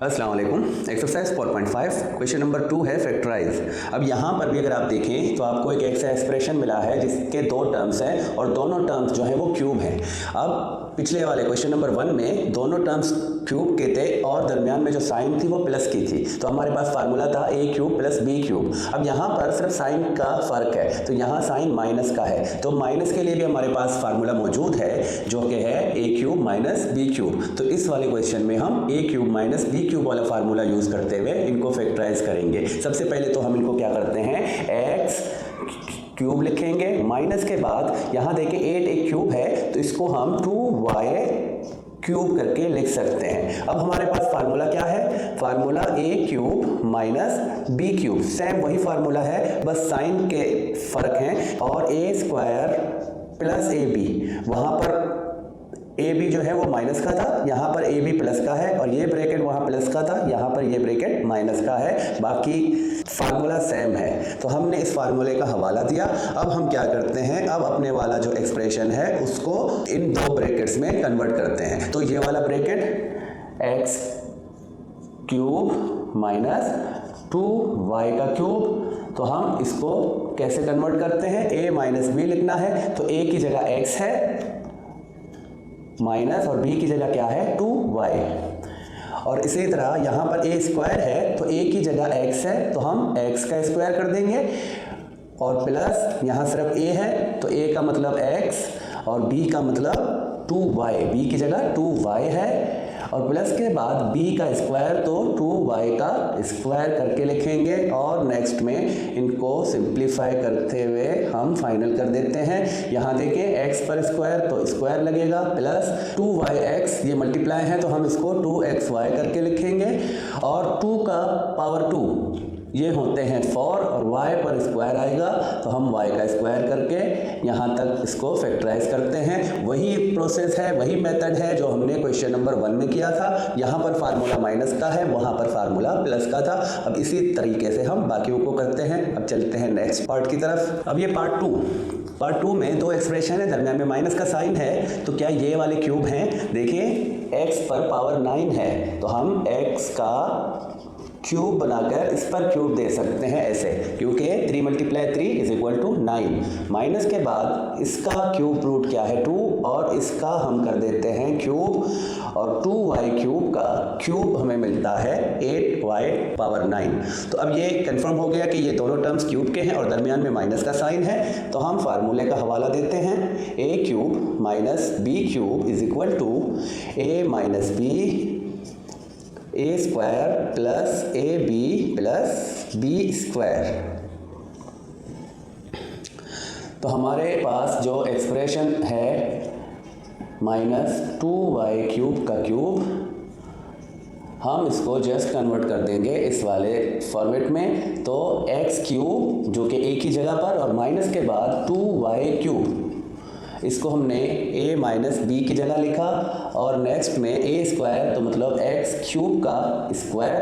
अस्सलाम वालेकुम। Exercise 4.5 question number 2 है फैक्टराइज। अब यहाँ पर भी अगर आप देखें तो आपको एक ऐसा एक्सप्रेशन मिला है जिसके दो टर्म्स हैं और दोनों टर्म्स जो हैं वो क्यूब हैं। अब पिछले वाले क्वेश्चन नंबर 1 में दोनों टर्म्स क्यूब के थे और दरमियान में जो साइन थी वो प्लस की थी, तो हमारे पास फार्मूला था a cube plus b cube. अब यहाँ पर सिर्फ साइन का फर्क है, तो यहाँ साइन माइनस का है, तो माइनस के लिए भी हमारे पास फार्मूला मौजूद है जो कि है a cube minus b cube. तो इस वाले क्वेश्चन में हम a cube minus b cube वाला फार्मूला यूज करते हुए इनको फैक्टराइज करेंगे। सबसे पहले तो हम इनको क्या करते हैं, x क्यूब लिखेंगे, माइनस के बाद यहाँ देखें 8 एक क्यूब है तो इसको हम 2y क्यूब करके लिख सकते हैं। अब हमारे पास फार्मूला क्या है, formula a cube minus b cube, same वही फार्मूला है, बस साइन के फर्क हैं। और a स्क्वायर प्लस ab, वहां पर ए बी जो है वो माइनस का था, यहाँ पर ए बी प्लस का है, और ये ब्रैकेट वहाँ प्लस का था, यहाँ पर ये ब्रैकेट माइनस का है, बाकी फार्मूला सेम है। तो हमने इस फार्मूले का हवाला दिया। अब हम क्या करते हैं, अब अपने वाला जो एक्सप्रेशन है उसको इन दो ब्रैकेट्स में कन्वर्ट करते हैं। तो ये वाला bracket x cube minus 2y का क्यूब, तो हम इसको कैसे कन्वर्ट करते हैं, a माइनस बी लिखना है, तो a की जगह x है माइनस और b की जगह क्या है 2y, और इसी तरह यहाँ पर a स्क्वायर है तो a की जगह x है तो हम x का स्क्वायर कर देंगे, और प्लस यहाँ सिर्फ a है तो a का मतलब x और b का मतलब 2y, b की जगह 2y है, और प्लस के बाद b का स्क्वायर तो 2y का स्क्वायर करके लिखेंगे, और नेक्स्ट में इनको सिंप्लीफाई करते हुए हम फाइनल कर देते हैं। यहाँ देखें x पर स्क्वायर तो स्क्वायर लगेगा, प्लस 2yx ये मल्टीप्लाई है तो हम इसको 2xy करके लिखेंगे, और 2 का पावर 2 ये होते हैं 4 और y पर स्क्वायर आएगा तो हम y का स्क्वायर करके यहाँ तक इसको फैक्टराइज करते हैं। वही प्रोसेस है, वही मेथड है जो हमने क्वेश्चन नंबर 1 में किया था। यहाँ पर फार्मूला माइनस का है, वहाँ पर फार्मूला प्लस का था। अब इसी तरीके से हम बाकियों को करते हैं। अब चलते हैं नेक्स्ट पार्ट की तरफ। अब ये पार्ट 2 में दो एक्सप्रेशन है, दरमियान में माइनस का साइन है, तो क्या ये वाले क्यूब हैं, देखिए x पर पावर 9 है तो हम x का क्यूब बनाकर इस पर क्यूब दे सकते हैं ऐसे, क्योंकि 3 × 3 इज इक्वल टू 9। माइनस के बाद इसका क्यूब रूट क्या है 2, और इसका हम कर देते हैं क्यूब, और 2y क्यूब का क्यूब हमें मिलता है 8y पावर 9। तो अब ये कंफर्म हो गया कि ये दोनों टर्म्स क्यूब के हैं और दरमियान में माइनस का साइन है, तो हम फार्मूले का हवाला देते हैं, a cube minus b cube is equal to a minus b a square plus A B plus B square. तो हमारे पास जो एक्सप्रेशन है माइनस 2y क्यूब का क्यूब, हम इसको जस्ट कन्वर्ट कर देंगे इस वाले फॉर्मेट में, तो x क्यूब जो कि a की जगह पर और माइनस के बाद 2y क्यूब, इसको हमने a माइनस बी की जगह लिखा, और नेक्स्ट में a स्क्वायर तो मतलब x क्यूब का स्क्वायर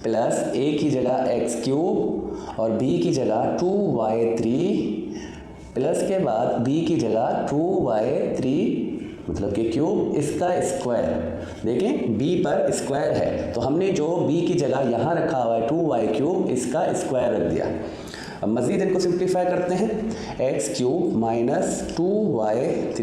प्लस a की जगह x क्यूब और b की जगह 2y3 प्लस के बाद b की जगह 2y3 मतलब कि क्यूब, इसका स्क्वायर। देखें b पर स्क्वायर है तो हमने जो b की जगह यहाँ रखा हुआ है 2y क्यूब, इसका स्क्वायर रख दिया। अब मज़ीद इनको सिंप्लीफाई करते हैं, एक्स क्यूब माइनस 2y3,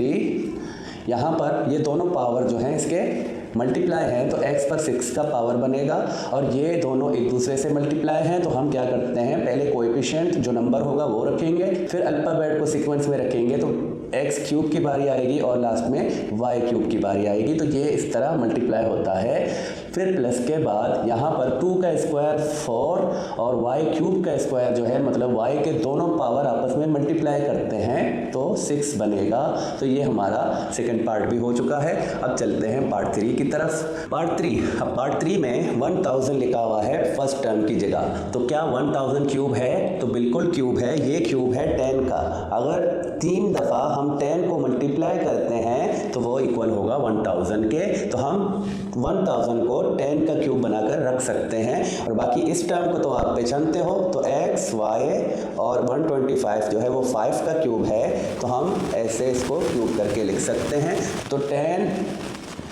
यहाँ पर ये दोनों पावर जो हैं इसके मल्टीप्लाई हैं तो x पर 6 का पावर बनेगा, और ये दोनों एक दूसरे से मल्टीप्लाई हैं तो हम क्या करते हैं, पहले कोएफिशिएंट जो नंबर होगा वो रखेंगे, फिर अल्फ़ाबेट को सीक्वेंस में रखेंगे, तो x क्यूब की बारी आएगी और लास्ट में y क्यूब की बारी आएगी, तो ये इस तरह मल्टीप्लाई होता है। फिर प्लस के बाद यहाँ पर 2 का स्क्वायर 4 और y क्यूब का स्क्वायर जो है मतलब y के दोनों पावर आपस में मल्टीप्लाई करते हैं तो 6 बनेगा। तो ये हमारा सेकंड पार्ट भी हो चुका है। अब चलते हैं पार्ट 3 की तरफ। पार्ट 3 में 1000 लिखा हुआ है फर्स्ट टर्म की जगह, तो क्या 1000 क्यूब है, तो बिल्कुल क्यूब है। ये क्यूब है 10 का, अगर 3 दफ़ा हम 10 को मल्टीप्लाई करते हैं तो वो इक्वल होगा 1000 के, तो हम 1000 को 10 का क्यूब बनाकर रख सकते हैं। और बाकी इस टर्म को तो आप पहचानते हो, तो x y और 125 जो है वो 5 का क्यूब है, तो हम ऐसे इसको क्यूब करके लिख सकते हैं। तो 10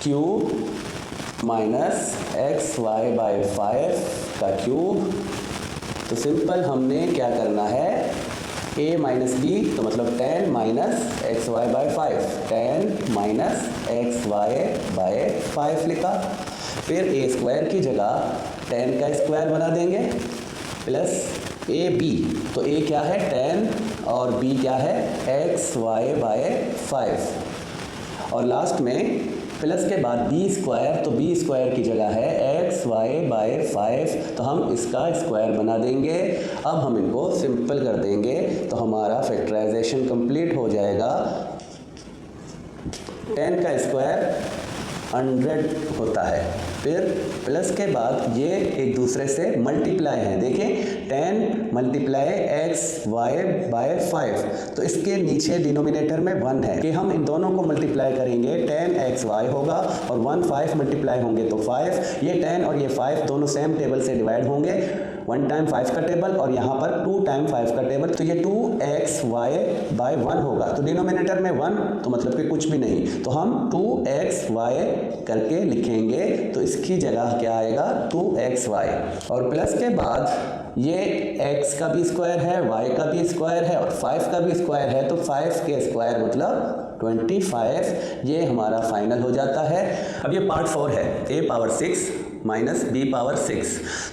cube minus x Y by 5 का क्यूब। तो सिंपल हमने क्या करना है, a माइनस बी, तो मतलब 10 minus x Y by 5, 10 minus x Y by 5 लिखा। फिर a स्क्वायर की जगह 10 का स्क्वायर बना देंगे प्लस ए बी। तो a क्या है 10 और b क्या है एक्स वाई बाई 5, और लास्ट में प्लस के बाद बी स्क्वायर, तो बी स्क्वायर की जगह है एक्स वाई बाई 5, तो हम इसका स्क्वायर बना देंगे। अब हम इनको सिंपल कर देंगे तो हमारा फैक्टराइजेशन कंप्लीट हो जाएगा। 10 का स्क्वायर 100 होता है, फिर प्लस के बाद ये एक दूसरे से मल्टीप्लाई हैं। देखिए 10 मल्टीप्लाई एक्स वाई बाय 5, तो इसके नीचे डिनोमिनेटर में 1 है कि हम इन दोनों को मल्टीप्लाई करेंगे 10 एक्स वाई होगा और 1 5 मल्टीप्लाई होंगे तो 5। ये 10 और ये 5 दोनों सेम टेबल से डिवाइड होंगे, 1 टाइम 5 का टेबल और यहाँ पर 2 टाइम 5 का टेबल, तो ये 2x y बाय 1 होगा। तो डिनोमिनेटर में 1 तो मतलब कि कुछ भी नहीं, तो हम 2x y करके लिखेंगे, तो इसकी जगह क्या आएगा 2xy। और प्लस के बाद ये x का भी स्क्वायर है, y का भी स्क्वायर है और 5 का भी स्क्वायर है, तो 5 के स्क्वायर मतलब 25। ये हमारा फाइनल हो जाता है। अब ये पार्ट 4 है, a power 6 minus B power 6।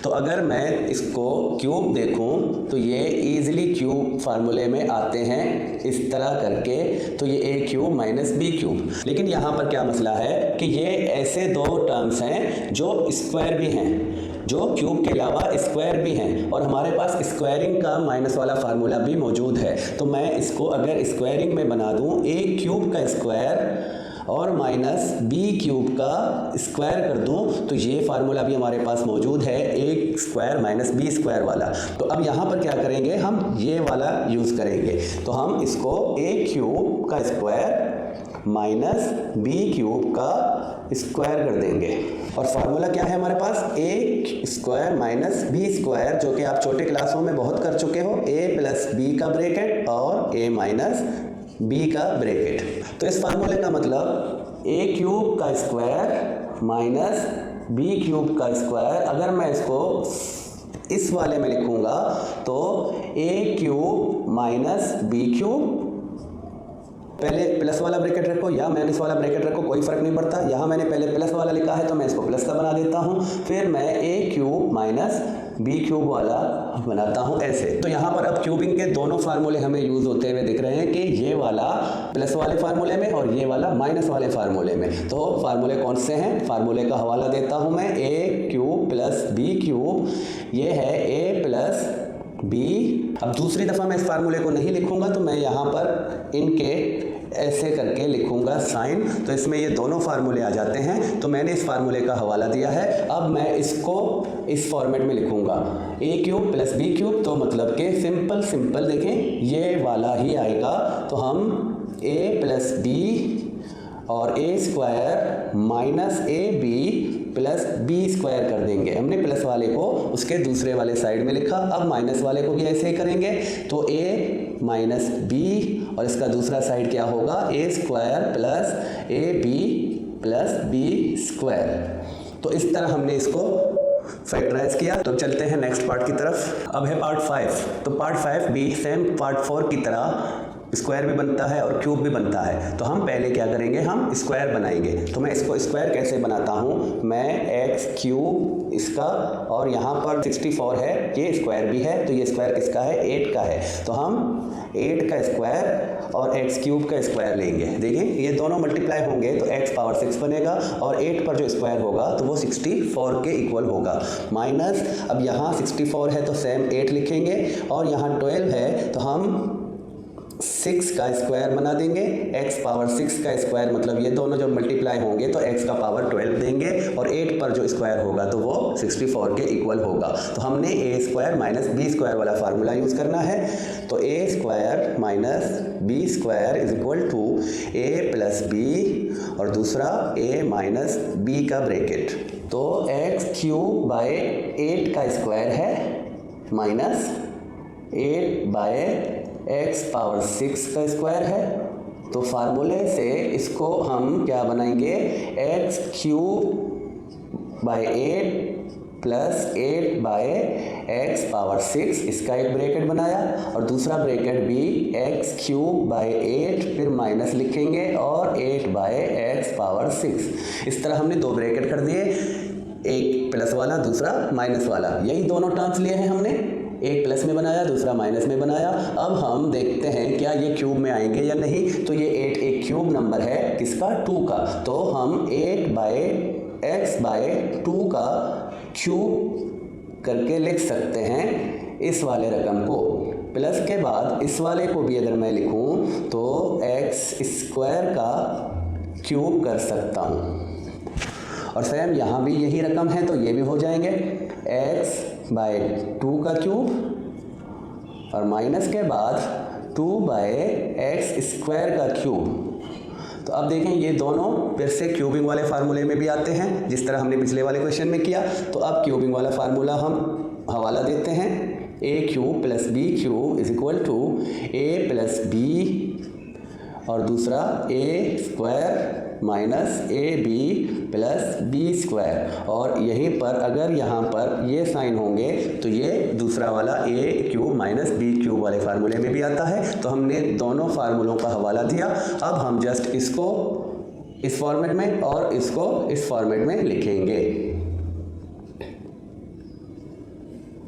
तो अगर मैं इसको क्यूब देखूं तो ये इजीली क्यूब फार्मूले में आते हैं इस तरह करके, तो ये ए क्यूब माइनस बी क्यूब। लेकिन यहाँ पर क्या मसला है कि ये ऐसे दो टर्म्स हैं जो स्क्वायर भी हैं, जो क्यूब के अलावा स्क्वायर भी हैं, और हमारे पास स्क्वायरिंग का माइनस वाला फार्मूला भी मौजूद है। तो मैं इसको अगर स्क्वायरिंग में बना दूं, ए क्यूब का स्क्वायर और माइनस बी क्यूब का स्क्वायर कर दूं, तो ये फार्मूला भी हमारे पास मौजूद है, ए स्क्वायर माइनस बी स्क्वायर वाला। तो अब यहाँ पर क्या करेंगे, हम ये वाला यूज़ करेंगे। तो हम इसको ए क्यूब का स्क्वायर माइनस बी क्यूब का स्क्वायर कर देंगे, और फार्मूला क्या है हमारे पास, ए स्क्वायर माइनस बी स्क्वायर, जो कि आप छोटे क्लासों में बहुत कर चुके हो, ए प्लस बी का ब्रैकेट और ए माइनस बी का ब्रैकेट। तो इस फार्मूले का मतलब ए क्यूब का स्क्वायर माइनस बी क्यूब का स्क्वायर, अगर मैं इसको इस वाले में लिखूंगा तो ए क्यूब माइनस बी क्यूब, पहले प्लस वाला ब्रैकेट रखो या माइनस वाला ब्रैकेट रखो, कोई फर्क नहीं पड़ता। यहाँ मैंने पहले प्लस वाला लिखा है तो मैं इसको प्लस का बना देता हूँ, फिर मैं ए क्यूब माइनस बी क्यूब वाला बनाता हूँ ऐसे। तो यहाँ पर अब क्यूबिंग के दोनों फार्मूले हमें यूज होते हुए दिख रहे हैं कि ये वाला प्लस वाले फार्मूले में और ये वाला माइनस वाले फार्मूले में। तो फार्मूले कौन से हैं, फार्मूले का हवाला देता हूँ मैं, ए क्यूब प्लस बी क्यूब, ये है ए प्लस बी। अब दूसरी दफ़ा मैं इस फार्मूले को नहीं लिखूंगा, तो मैं यहाँ पर इनके ऐसे करके लिखूंगा साइन, तो इसमें ये दोनों फार्मूले आ जाते हैं। तो मैंने इस फार्मूले का हवाला दिया है। अब मैं इसको इस फॉर्मेट में लिखूंगा, ए क्यूब प्लस बी क्यूब, तो मतलब कि सिंपल देखें ये वाला ही आएगा। तो हम ए प्लस बी और a square minus A B plus B square कर देंगे। हमने प्लस वाले को उसके दूसरे वाले साइड में लिखा, अब माइनस वाले को भी ऐसे ही करेंगे। तो ए माइनस बी और इसका दूसरा साइड क्या होगा, a square plus A B plus B square. तो इस तरह हमने इसको फैक्टराइज किया। तो चलते हैं नेक्स्ट पार्ट की तरफ। अब है पार्ट 5। तो पार्ट 5 भी सेम पार्ट 4 की तरह स्क्वायर भी बनता है और क्यूब भी बनता है। तो हम पहले क्या करेंगे, हम स्क्वायर बनाएंगे। तो मैं इसको स्क्वायर कैसे बनाता हूँ, मैं एक्स क्यूब इसका, और यहाँ पर 64 है, ये स्क्वायर भी है, तो ये स्क्वायर किसका है, 8 का है। तो हम 8 का स्क्वायर और एक्स क्यूब का स्क्वायर लेंगे। देखिए ये दोनों मल्टीप्लाई होंगे तो एक्स पावर 6 बनेगा, और 8 पर जो स्क्वायर होगा तो वो 64 के इक्वल होगा। माइनस, अब यहाँ 64 है तो सेम 8 लिखेंगे, और यहाँ 12 है तो हम 6 का स्क्वायर बना देंगे, x पावर 6 का स्क्वायर, मतलब ये दोनों जब मल्टीप्लाई होंगे तो x का पावर 12 देंगे, और 8 पर जो स्क्वायर होगा तो वो 64 के इक्वल होगा। तो हमने a square minus B square वाला फार्मूला यूज़ करना है। तो a square minus B square is equal to a plus B और दूसरा ए माइनस बी का ब्रैकेट। तो एक्स क्यूब बाय 8 का स्क्वायर है माइनस 8 बाय एक्स पावर 6 का स्क्वायर है। तो फार्मूले से इसको हम क्या बनाएंगे, X cube by 8 plus 8 by X power 6, इसका एक ब्रैकेट बनाया और दूसरा ब्रैकेट भी एक्स क्यूब बाय 8, फिर माइनस लिखेंगे और 8 बाय एक्स पावर 6। इस तरह हमने दो ब्रैकेट कर दिए, एक प्लस वाला दूसरा माइनस वाला। यही दोनों टर्म्स लिए हैं हमने, एक प्लस में बनाया दूसरा माइनस में बनाया। अब हम देखते हैं क्या ये क्यूब में आएंगे या नहीं। तो ये 8 एक क्यूब नंबर है किसका, 2 का। तो हम 8 बाय एक्स बाय 2 का क्यूब करके लिख सकते हैं इस वाले रकम को। प्लस के बाद इस वाले को भी अगर मैं लिखूं तो एक्स स्क्वायर का क्यूब कर सकता हूं। और सेम यहाँ भी यही रकम है तो ये भी हो जाएंगे x बाय 2 का क्यूब और माइनस के बाद 2 बाय एक्स स्क्वायर का क्यूब। तो अब देखें ये दोनों फिर से क्यूबिंग वाले फार्मूले में भी आते हैं, जिस तरह हमने पिछले वाले क्वेश्चन में किया। तो अब क्यूबिंग वाला फार्मूला हम हवाला देते हैं, a cube plus b cube is equal to a plus b और दूसरा a square minus A B plus B square. और यहीं पर अगर यहाँ पर ये साइन होंगे तो ये दूसरा वाला ए क्यूब माइनस बी क्यूब वाले फार्मूले में भी आता है। तो हमने दोनों फार्मूलों का हवाला दिया। अब हम जस्ट इसको इस फॉर्मेट में और इसको इस फॉर्मेट में लिखेंगे।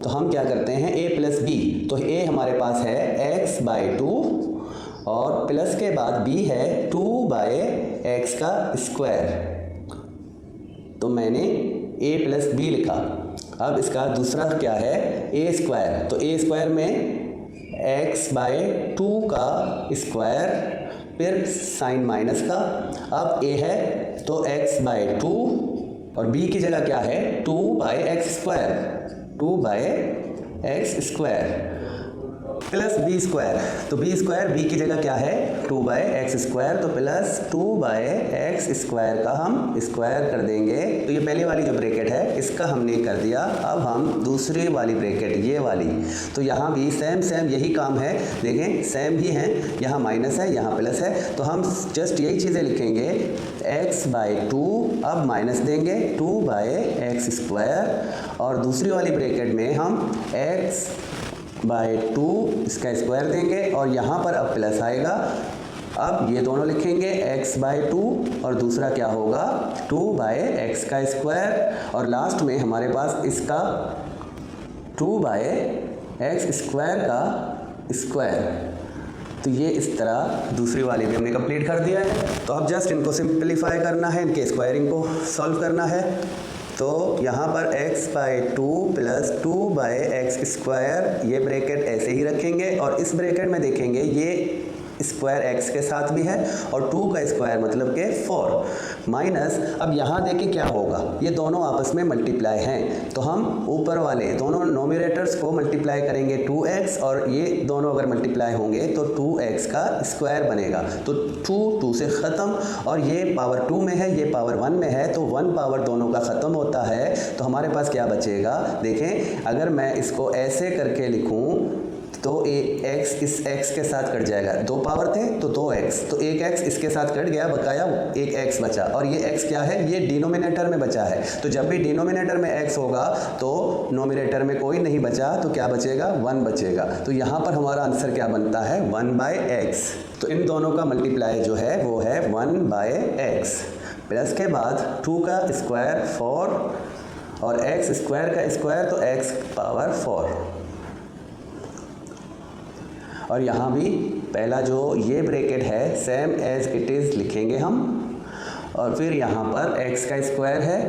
तो हम क्या करते हैं, a प्लस बी, तो a हमारे पास है x बाय 2 और प्लस के बाद b है 2 बाय एक्स का स्क्वायर। तो मैंने a प्लस बी लिखा। अब इसका दूसरा क्या है, a स्क्वायर। तो a स्क्वायर में x बाय 2 का स्क्वायर फिर साइन माइनस का। अब a है तो x बाय 2 और b की जगह क्या है 2 by X square, 2 by X square plus B square. तो बी स्क्वायर बी की जगह क्या है 2 बाय एक्स स्क्वायर, तो प्लस 2 बाय एक्स स्क्वायर का हम स्क्वायर कर देंगे। तो ये पहली वाली जो ब्रैकेट है इसका हमने कर दिया। अब हम दूसरी वाली ब्रैकेट ये वाली, तो यहाँ भी सेम यही काम है। देखें सेम ही है, यहाँ माइनस है यहाँ प्लस है। तो हम जस्ट यही चीज़ें लिखेंगे, एक्स बाय 2 अब माइनस देंगे 2 बाय एक्स स्क्वायर और दूसरी वाली ब्रैकेट में हम एक्स बाय 2 इसका स्क्वायर देंगे और यहाँ पर अब प्लस आएगा। अब ये दोनों लिखेंगे x बाय 2 और दूसरा क्या होगा 2 बाय एक्स का स्क्वायर और लास्ट में हमारे पास इसका 2 बाय एक्स स्क्वायर का स्क्वायर। तो ये इस तरह दूसरी वाली भी हमने कंप्लीट कर दिया है। तो अब जस्ट इनको सिंप्लीफाई करना है, इनके स्क्वायरिंग को सॉल्व करना है। तो यहाँ पर x by 2 plus 2 by X square, ये ब्रैकेट ऐसे ही रखेंगे और इस ब्रैकेट में देखेंगे ये स्क्वायर x के साथ भी है और 2 का स्क्वायर मतलब के 4 माइनस। अब यहाँ देखिए क्या होगा, ये दोनों आपस में मल्टीप्लाई हैं तो हम ऊपर वाले दोनों नोमिनेटर्स को मल्टीप्लाई करेंगे 2x और ये दोनों अगर मल्टीप्लाई होंगे तो 2x का स्क्वायर बनेगा। तो 2 से ख़त्म और ये पावर 2 में है, ये पावर 1 में है, तो 1 पावर दोनों का ख़त्म होता है। तो हमारे पास क्या बचेगा, देखें अगर मैं इसको ऐसे करके लिखूँ तो x इस x के साथ कट जाएगा, 2 पावर थे तो 2x, तो एक x इसके साथ कट गया, बकाया एक x बचा और ये x क्या है, ये डिनोमिनेटर में बचा है। तो जब भी डिनोमिनेटर में x होगा तो नोमिनेटर में कोई नहीं बचा तो क्या बचेगा 1 बचेगा। तो यहाँ पर हमारा आंसर क्या बनता है 1 बाय एक्स। तो इन दोनों का मल्टीप्लाई जो है वो है 1 बाय एक्स प्लस के बाद 2 का स्क्वायर 4 और एक्स स्क्वायर का स्क्वायर तो x पावर 4। और यहाँ भी पहला जो ये ब्रैकेट है सेम एज इट इज़ लिखेंगे हम और फिर यहाँ पर x का स्क्वायर है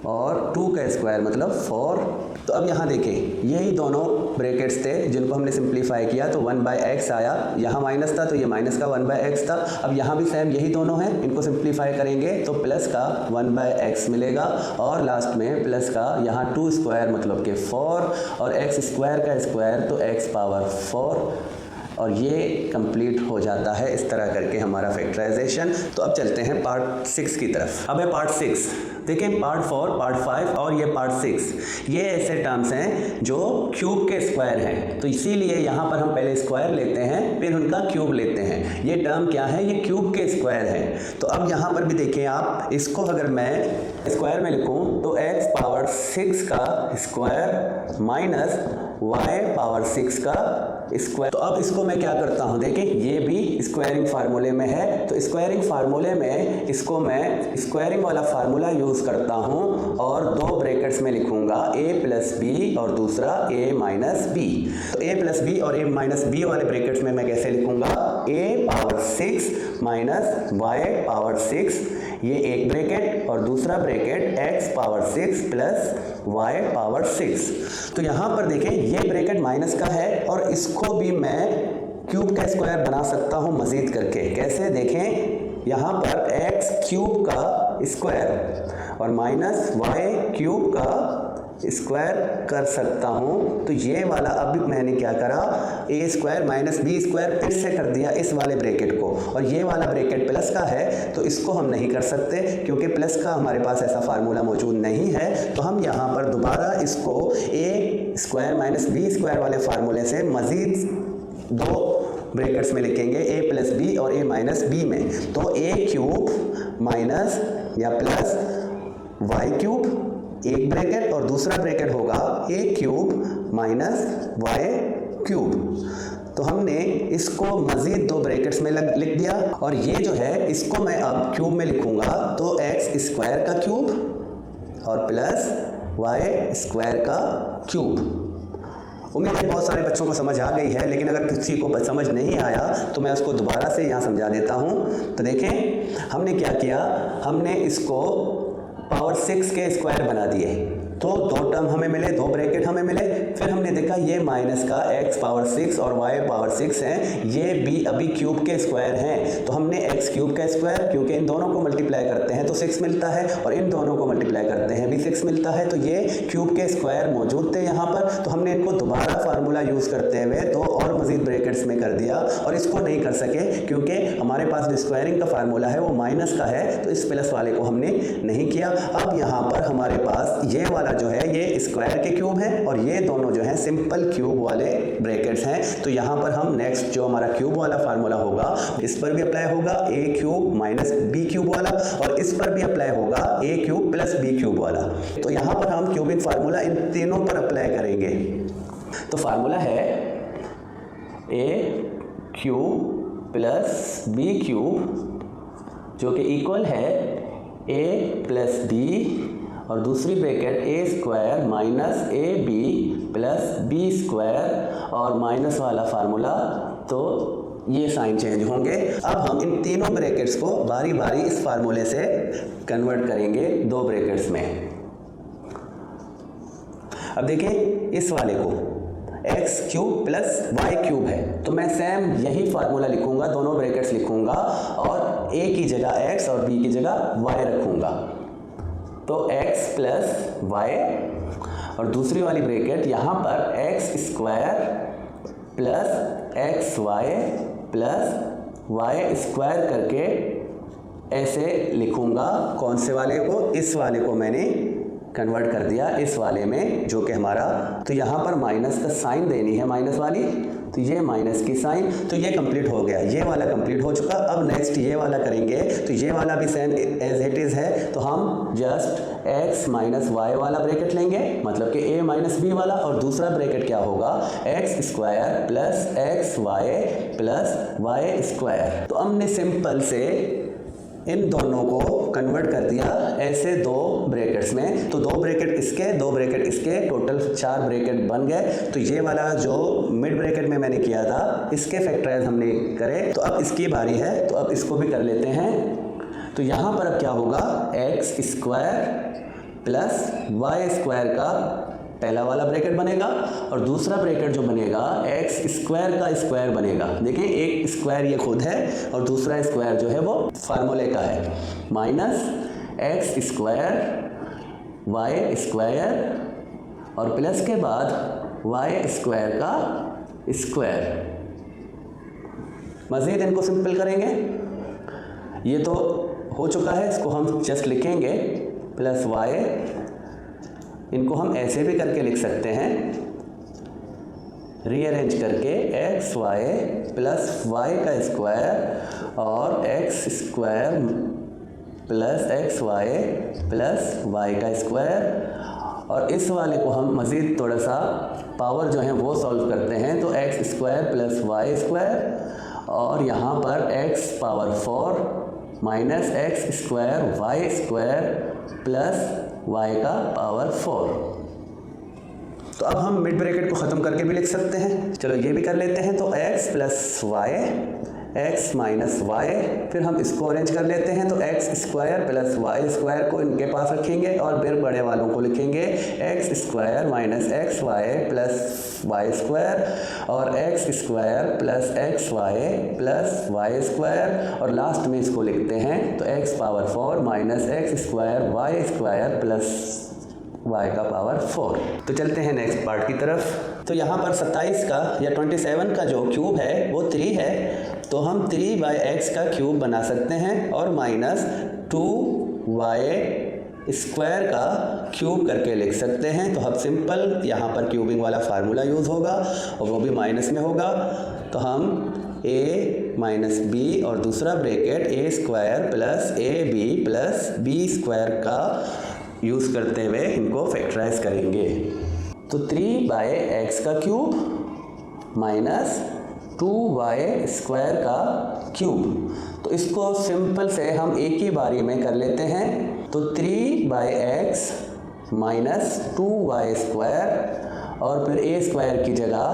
और 2 का स्क्वायर मतलब 4। तो अब यहाँ देखें यही दोनों ब्रैकेट्स थे जिनको हमने सिंप्लीफाई किया तो 1 बाय एक्स आया, यहाँ माइनस था तो ये माइनस का 1 बाय एक्स था। अब यहाँ भी सेम यही दोनों हैं, इनको सिंप्लीफाई करेंगे तो प्लस का 1 बाय एक्स मिलेगा और लास्ट में प्लस का यहाँ 2 स्क्वायर मतलब के 4 और एक्स स्क्वायर का स्क्वायर तो x पावर 4 और ये कंप्लीट हो जाता है इस तरह करके हमारा फैक्टराइजेशन। तो अब चलते हैं पार्ट 6 की तरफ। अब है पार्ट 6, देखें पार्ट 4, पार्ट 5 और ये पार्ट 6, ये ऐसे टर्म्स हैं जो क्यूब के स्क्वायर हैं। तो इसीलिए यहाँ पर हम पहले स्क्वायर लेते हैं फिर उनका क्यूब लेते हैं। ये टर्म क्या है, ये क्यूब के स्क्वायर है। तो अब यहाँ पर भी देखें आप, इसको अगर मैं स्क्वायर में लिखूं तो x पावर 6 का स्क्वायर माइनस y पावर 6 का स्क्वायर। तो अब इसको मैं क्या करता हूं, देखें ये भी स्क्वायरिंग फार्मूले में है, तो स्क्वायरिंग फार्मूले में इसको मैं स्क्वायरिंग वाला फार्मूला यूज करता हूं और दो ब्रैकेट्स में लिखूंगा a प्लस बी और दूसरा a माइनस बी। तो a प्लस बी और a माइनस बी वाले ब्रैकेट्स में मैं कैसे लिखूंगा, a power 6 minus y power 6, ये एक ब्रैकेट और दूसरा bracket x power 6 plus y power 6। तो यहां पर देखें ये ब्रैकेट माइनस का है और इसको भी मैं क्यूब का स्क्वायर बना सकता हूं मजीद करके। कैसे, देखें यहां पर x क्यूब का स्क्वायर और माइनस y क्यूब का स्क्वायर कर सकता हूं। तो ये वाला अभी मैंने क्या करा, a square minus B square फिर से कर दिया इस वाले ब्रैकेट को, और ये वाला ब्रैकेट प्लस का है तो इसको हम नहीं कर सकते क्योंकि प्लस का हमारे पास ऐसा फार्मूला मौजूद नहीं है। तो हम यहाँ पर दोबारा इसको a square minus B square वाले फार्मूले से मजीद दो ब्रैकेट्स में लिखेंगे, a प्लस बी और a माइनस बी में। तो a क्यूब माइनस या प्लस y क्यूब एक ब्रैकेट और दूसरा ब्रैकेट होगा a cube minus y cube. तो हमने इसको मजीद दो ब्रैकेट्स में लिख दिया और ये जो है इसको मैं अब क्यूब में लिखूंगा तो x स्क्वायर का क्यूब और प्लस y स्क्वायर का क्यूब। उम्मीद है बहुत सारे बच्चों को समझ आ गई है, लेकिन अगर किसी को समझ नहीं आया तो मैं उसको दोबारा से यहाँ समझा देता हूँ। तो देखें हमने क्या किया, हमने इसको पावर 6 के स्क्वायर बना दिए, तो दो टर्म हमें मिले, दो ब्रैकेट हमें मिले। फिर हमने देखा ये माइनस का x पावर 6 और y पावर 6 हैं, ये भी अभी क्यूब के स्क्वायर हैं। तो हमने x क्यूब का स्क्वायर, क्योंकि इन दोनों को मल्टीप्लाई करते हैं तो 6 मिलता है और इन दोनों को मल्टीप्लाई करते हैं भी 6 मिलता है, तो ये क्यूब के स्क्वायर मौजूद थे यहाँ पर। तो हमने इनको दोबारा फार्मूला यूज करते हुए दो और मजीद ब्रैकेट्स में कर दिया और इसको नहीं कर सके क्योंकि हमारे पास जो स्क्वायरिंग का फार्मूला है वो माइनस का है, तो इस प्लस वाले को हमने नहीं किया। अब यहाँ पर हमारे पास ये वाला जो है ये स्क्वायर के क्यूब है और ये दोनों जो है सिंपल क्यूब वाले ब्रैकेट्स हैं। तो यहाँ पर हम नेक्स्ट जो हमारा क्यूब वाला फार्मूला होगा इस पर भी अप्लाई होगा a cube minus B cube वाला, और इस पर भी अप्लाई होगा a cube plus B cube वाला। तो यहाँ पर हम क्यूबिक फार्मूला इन तीनों पर अप्लाई करेंगे। तो फार्मूला है a cube plus B cube जो कि इक्वल है a प्लस बी और दूसरी bracket a square minus A B plus B square और माइनस वाला फार्मूला, तो ये साइन चेंज होंगे। अब हम इन तीनों ब्रैकेट्स को बारी बारी इस फार्मूले से कन्वर्ट करेंगे दो ब्रैकेट्स में। अब देखिए इस वाले को x cube plus y cube है, तो मैं सेम यही फार्मूला लिखूंगा, दोनों ब्रैकेट्स लिखूंगा और a की जगह x और b की जगह y रखूंगा। तो x प्लस वाई और दूसरी वाली ब्रैकेट यहाँ पर x square plus x Y plus Y square करके ऐसे लिखूंगा। कौन से वाले को, इस वाले को मैंने कन्वर्ट कर दिया इस वाले में जो कि हमारा, तो यहाँ पर माइनस का साइन देनी है माइनस वाली, तो ये माइनस की साइन, तो ये कंप्लीट हो गया, ये वाला कंप्लीट हो चुका। अब नेक्स्ट ये वाला करेंगे, तो ये वाला भी सेम एज इट इज़ है, तो हम जस्ट x माइनस वाई वाला ब्रैकेट लेंगे, मतलब कि a माइनस बी वाला, और दूसरा ब्रैकेट क्या होगा x square plus x Y plus Y square. तो हमने सिंपल से इन दोनों को कन्वर्ट कर दिया ऐसे दो ब्रैकेट्स में, तो दो ब्रैकेट इसके दो ब्रैकेट इसके, टोटल 4 ब्रैकेट बन गए। तो ये वाला जो मिड ब्रैकेट में मैंने किया था इसके फैक्टराइज हमने करे, तो अब इसकी बारी है, तो अब इसको भी कर लेते हैं। तो यहाँ पर अब क्या होगा, X square plus Y square का पहला वाला ब्रैकेट बनेगा और दूसरा ब्रैकेट जो बनेगा एक्स स्क्वायर का स्क्वायर बनेगा। देखिए एक स्क्वायर ये खुद है और दूसरा स्क्वायर जो है वो फार्मूले का है, minus x square Y square और प्लस के बाद वाई स्क्वायर का स्क्वायर। मज़ीद इनको सिंपल करेंगे, ये तो हो चुका है, इसको हम जस्ट लिखेंगे प्लस वाई, इनको हम ऐसे भी करके लिख सकते हैं, रीअरेंज करके एक्स वाई प्लस वाई का स्क्वायर और x square plus x Y plus y का स्क्वायर। और इस वाले को हम मज़ीद थोड़ा सा पावर जो है वो सॉल्व करते हैं, तो x square plus Y square और यहाँ पर x power 4 minus x square Y square plus y का पावर 4। तो अब हम मिड ब्रैकेट को ख़त्म करके भी लिख सकते हैं, चलो ये भी कर लेते हैं। तो x plus y x minus y, फिर हम इसको अरेंज कर लेते हैं, तो x square plus Y square को इनके पास रखेंगे और फिर बड़े वालों को लिखेंगे x square minus x Y plus Y square और x square plus x Y plus Y square और लास्ट में इसको लिखते हैं तो x power 4 minus x square Y square plus y का पावर 4। तो चलते हैं नेक्स्ट पार्ट की तरफ। तो यहाँ पर 27 का या 27 का जो क्यूब है वो 3 है, तो हम 3/x का क्यूब बना सकते हैं और माइनस 2y स्क्वायर का क्यूब करके लिख सकते हैं। तो हम सिंपल यहाँ पर क्यूबिंग वाला फार्मूला यूज़ होगा और वो भी माइनस में होगा, तो हम a माइनस बी और दूसरा bracket a square plus ab plus B square का यूज़ करते हुए इनको फैक्टराइज करेंगे। तो 3/x का क्यूब माइनस 2y स्क्वायर का क्यूब, तो इसको सिंपल से हम एक ही बारी में कर लेते हैं। तो 3/x माइनस 2y स्क्वायर और फिर a स्क्वायर की जगह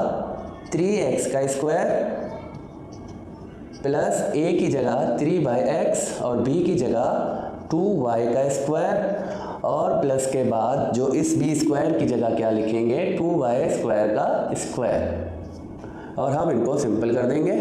3x का स्क्वायर प्लस a की जगह 3/x और b की जगह 2y का स्क्वायर और प्लस के बाद जो इस बी स्क्वायर की जगह क्या लिखेंगे 2y स्क्वायर का स्क्वायर और हम इनको सिंपल कर देंगे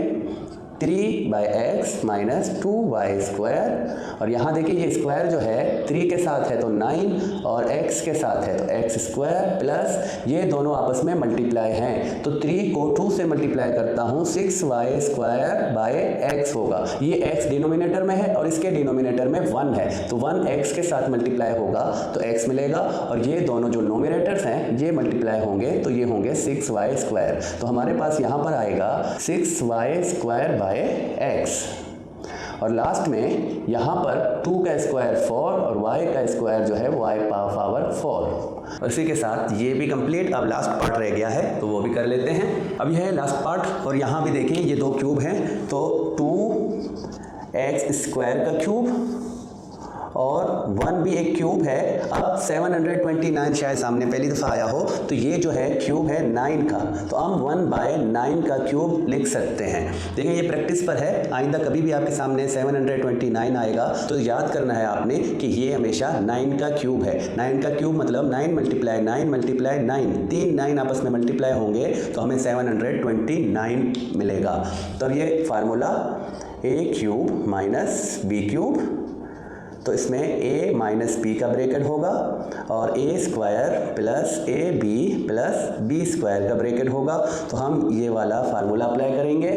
3/x माइनस 2y स्क्वायर और यहाँ देखिए ये स्क्वायर जो है 3 के साथ है तो 9 और x के साथ है तो x स्क्वायर प्लस ये दोनों आपस में मल्टीप्लाई हैं, तो 3 को 2 से मल्टीप्लाई करता हूँ 6y स्क्वायर बाय x होगा। ये x डिनोमिनेटर में है और इसके डिनोमिनेटर में 1 है, तो 1 x के साथ मल्टीप्लाई होगा तो x मिलेगा और ये दोनों जो नोमिनेटर्स हैं ये मल्टीप्लाई होंगे तो ये होंगे 6y स्क्वायर। तो हमारे पास यहाँ पर आएगा 6y स्क्वायर बाय x और लास्ट में यहाँ पर 2 का स्क्वायर 4 और y का स्क्वायर जो है y पावर 4। इसी के साथ ये भी कंप्लीट। अब लास्ट पार्ट रह गया है तो वो भी कर लेते हैं। अब यह है लास्ट पार्ट और यहाँ भी देखें ये 2 क्यूब हैं, तो 2x स्क्वायर का क्यूब और 1 भी एक क्यूब है। अब 729 शायद सामने पहली दफ़ा आया हो, तो ये जो है क्यूब है 9 का, तो हम 1/9 का क्यूब लिख सकते हैं। देखिए ये प्रैक्टिस पर है, आइंदा कभी भी आपके सामने 729 आएगा तो याद करना है आपने कि ये हमेशा 9 का क्यूब है। 9 का क्यूब मतलब 9 मल्टीप्लाई 9, 3 9 आपस में मल्टीप्लाई होंगे तो हमें 729 मिलेगा। तो ये formula a cube minus b cube, तो इसमें a माइनस बी का ब्रैकेट होगा और a square plus ab plus b square का ब्रैकेट होगा। तो हम ये वाला फार्मूला अप्लाई करेंगे,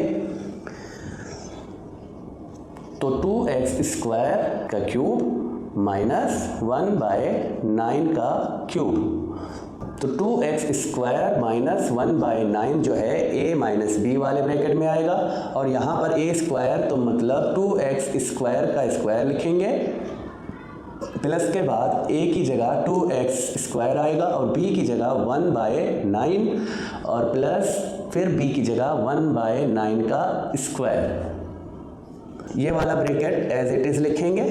तो 2x स्क्वायर का क्यूब माइनस 1/9 का क्यूब, तो 2x स्क्वायर माइनस 1/9 जो है a माइनस बी वाले ब्रैकेट में आएगा और यहाँ पर a स्क्वायर तो मतलब 2x स्क्वायर का स्क्वायर लिखेंगे प्लस के बाद a की जगह 2x स्क्वायर आएगा और b की जगह 1/9 और प्लस फिर b की जगह 1/9 का स्क्वायर। ये वाला ब्रैकेट एज इट इज़ लिखेंगे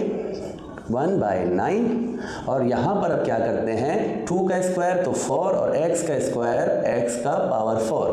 1/9 और यहाँ पर अब क्या करते हैं 2 का स्क्वायर तो 4 और x का स्क्वायर x का पावर 4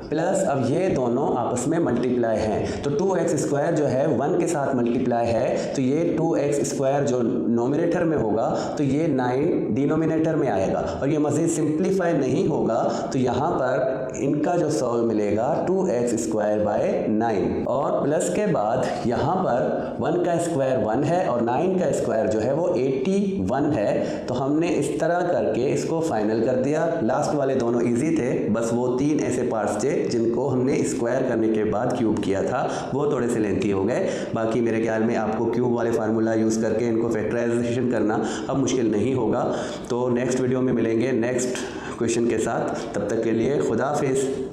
प्लस अब ये दोनों आपस में मल्टीप्लाई हैं, तो 2x स्क्वायर जो है 1 के साथ मल्टीप्लाई है तो ये 2x स्क्वायर जो नोमिनेटर में होगा तो ये 9 डिनोमिनेटर में आएगा और ये मज़ीद सिंप्लीफाई नहीं होगा तो यहाँ पर इनका जो सॉल्व मिलेगा 2x स्क्वायर बाय 9 और प्लस के बाद यहाँ पर 1 का स्क्वायर 1 है और 9 का स्क्वायर जो है वो 81 है, तो हमने इस तरह करके इसको फाइनल कर दिया। लास्ट वाले दोनों इजी थे, बस वो 3 ऐसे पार्ट्स थे जिनको हमने स्क्वायर करने के बाद क्यूब किया था, वो थोड़े से लेंथी हो गए। बाकी मेरे ख्याल में आपको क्यूब वाले फार्मूला यूज़ करके इनको फैक्टराइजेशन करना अब मुश्किल नहीं होगा। तो नेक्स्ट वीडियो में मिलेंगे नेक्स्ट क्वेश्चन के साथ, तब तक के लिए खुदा हाफिज़।